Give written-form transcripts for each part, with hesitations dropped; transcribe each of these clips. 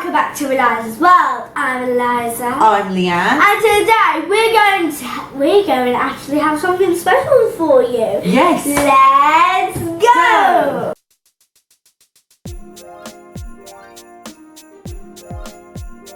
welcome back to Eliza's World. I'm Eliza. I'm Leanne. And today we're going to actually have something special for you. Yes. Let's go.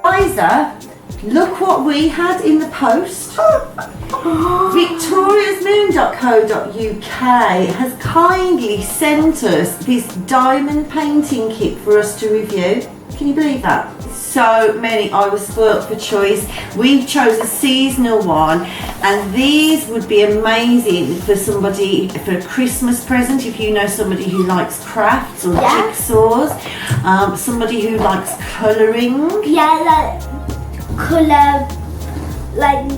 Eliza, look what we had in the post. victoriasmoon.co.uk has kindly sent us this diamond painting kit for us to review. Can you believe that? So many. I was spoilt for choice. We chose a seasonal one, and these would be amazing for somebody, for a Christmas present, if you know somebody who likes crafts or jigsaws, somebody who likes colouring. Yeah, like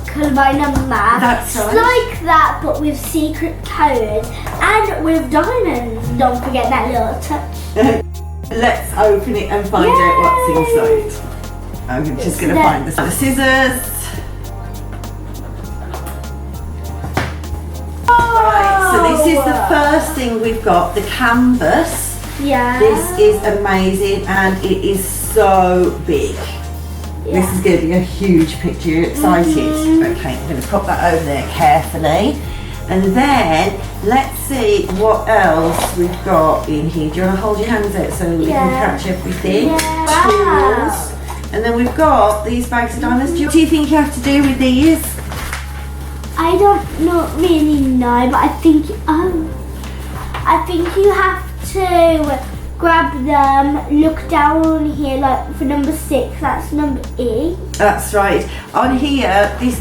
colour by number. That's right. Like that, but with secret codes and with diamonds. Don't forget that little touch. Let's open it and find out what's inside. I'm just going to find the scissors. Right, so this is the first thing we've got, the canvas. Yeah. This is amazing and it is so big. Yeah. This is going to be a huge picture. You're excited? Okay, I'm going to pop that over there carefully. And then let's see what else we've got in here. Do you want to hold your hands out so we can catch everything? Yeah. Tools. And then we've got these bags of diamonds. What do you think you have to do with these? I don't really know, but I think you have to grab them, look down here like for number 6, that's number E. That's right. On here, this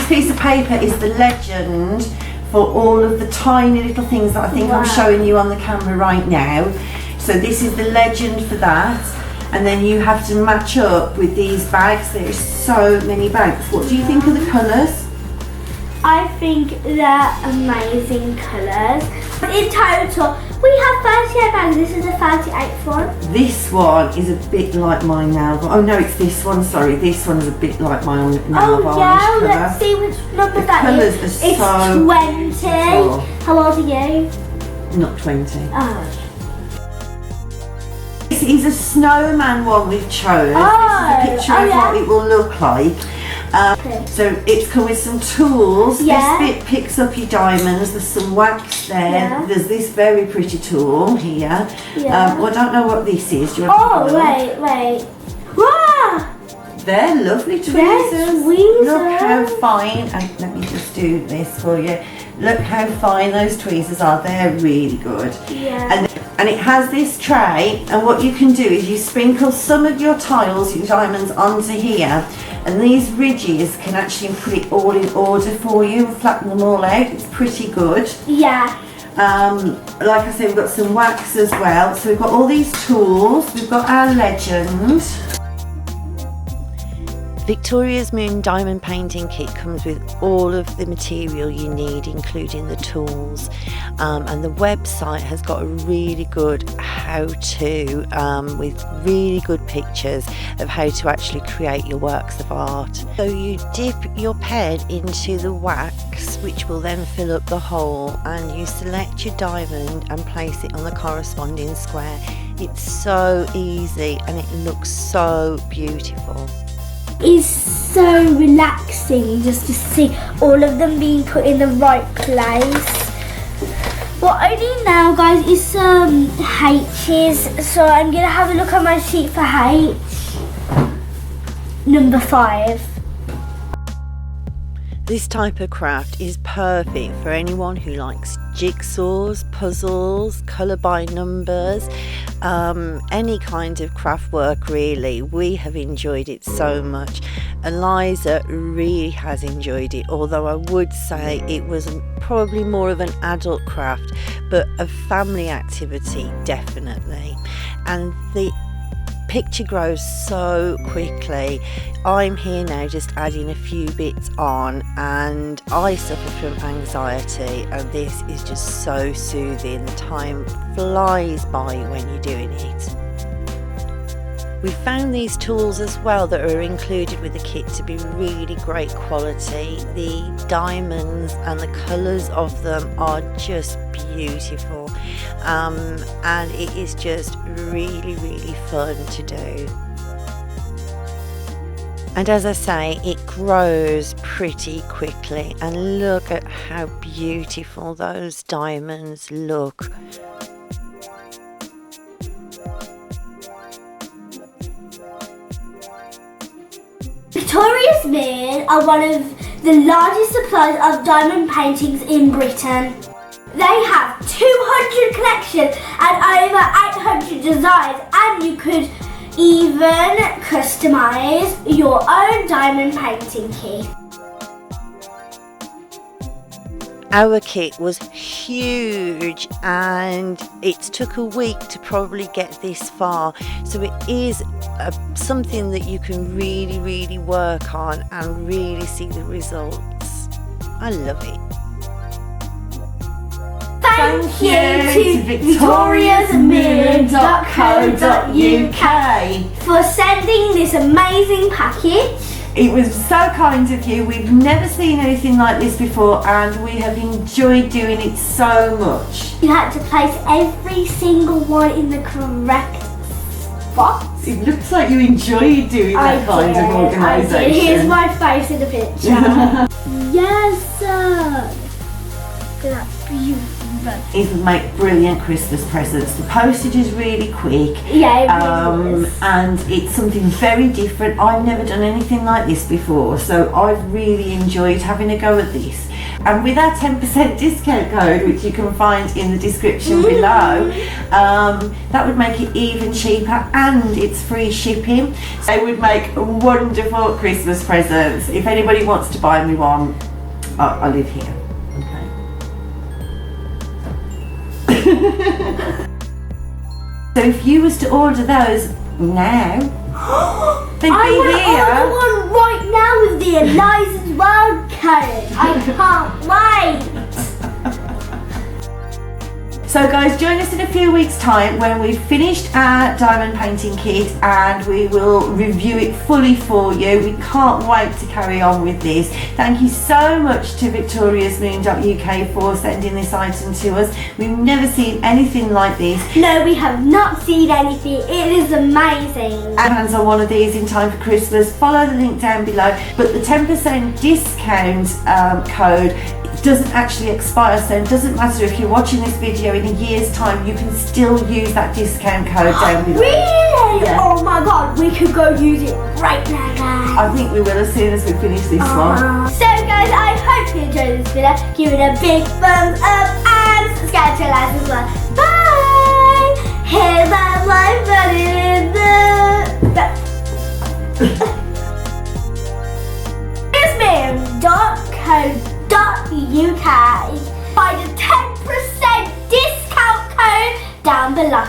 piece of paper is the legend for all of the tiny little things that I think I'm showing you on the camera right now. So this is the legend for that. And then you have to match up with these bags. There's so many bags. What do you think of the colours? I think they're amazing colours. In total, we have 38 bags. This is the 38th one. This one is a bit like my nail varnish. Oh no, it's this one, sorry. This one's a bit like my nail varnish colour. Let's see which number that colours is. Are it's so 20. beautiful. How old are you? Not 20. Oh. This is a snowman one we've chosen. This is a picture of what it will look like. So it's come with some tools. Yeah. This bit picks up your diamonds. There's some wax there. Yeah. There's this very pretty tool here. Yeah. Well, I don't know what this is. Do you want to wait. Wow! They're lovely tweezers. They're tweezers. Look how fine. Let me just do this for you. Look how fine those tweezers are. They're really good. Yeah. And it has this tray, and what you can do is you sprinkle some of your tiles, your diamonds, onto here, and these ridges can actually put it all in order for you and flatten them all out. It's pretty good. Yeah. Like I said, we've got some wax as well. So we've got all these tools. We've got our legend. Victoria's Moon Diamond Painting Kit comes with all of the material you need, including the tools, and the website has got a really good how-to with really good pictures of how to actually create your works of art. So you dip your pen into the wax, which will then fill up the hole, and you select your diamond and place it on the corresponding square. It's so easy and it looks so beautiful. It's so relaxing just to see all of them being put in the right place. What I need now, guys, is some H's. So I'm going to have a look at my sheet for H. Number 5. This type of craft is perfect for anyone who likes jigsaws, puzzles, colour by numbers, any kind of craft work really. We have enjoyed it so much. Eliza really has enjoyed it, although I would say it was probably more of an adult craft, but a family activity definitely. And the picture grows so quickly. I'm here now just adding a few bits on, and I suffer from anxiety, and this is just so soothing. The time flies by when you're doing it. We found these tools as well that are included with the kit to be really great quality. The diamonds and the colours of them are just beautiful, and it is just really fun to do. And as I say, it grows pretty quickly, and look at how beautiful those diamonds look. Victoria's Moon are one of the largest suppliers of diamond paintings in Britain. They have 200 collections and over 800 designs, and you could even customise your own diamond painting kit. Our kit was huge, and it took a week to probably get this far, so it is something that you can really work on and really see the results. I love it. Thank you to victoriasmoon.co.uk for sending this amazing package. It was so kind of you. We've never seen anything like this before, and we have enjoyed doing it so much. You had to place every single one in the correct spot. It looks like you enjoyed doing that kind of organisation. Here's my face in the picture. Yes, sir. That's beautiful. It would make brilliant Christmas presents. The postage is really quick. Yeah, it really is. And it's something very different. I've never done anything like this before, so I've really enjoyed having a go at this. And with our 10% discount code, which you can find in the description below, that would make it even cheaper, and it's free shipping. So it would make wonderful Christmas presents. If anybody wants to buy me one, I live here. So if you was to order those now, they'd I be want to here. order one right now with the Eliza's World code. I can't wait. So guys, join us in a few weeks' time when we've finished our diamond painting kit, and we will review it fully for you. We can't wait to carry on with this. Thank you so much to victoriasmoon.uk for sending this item to us. We've never seen anything like this. No, we have not seen anything. It is amazing. And hands on one of these in time for Christmas. Follow the link down below. But the 10% discount code doesn't actually expire, so it doesn't matter if you're watching this video in a year's time, you can still use that discount code down below. Really? Yeah. Oh my god, we could go use it right now, guys. I think we will as soon as we finish this one. So guys, I hope you enjoyed this video. Give it a big thumbs up and subscribe to us as well. Bye! Here's my buddy in the UK. Find a 10% discount code down below.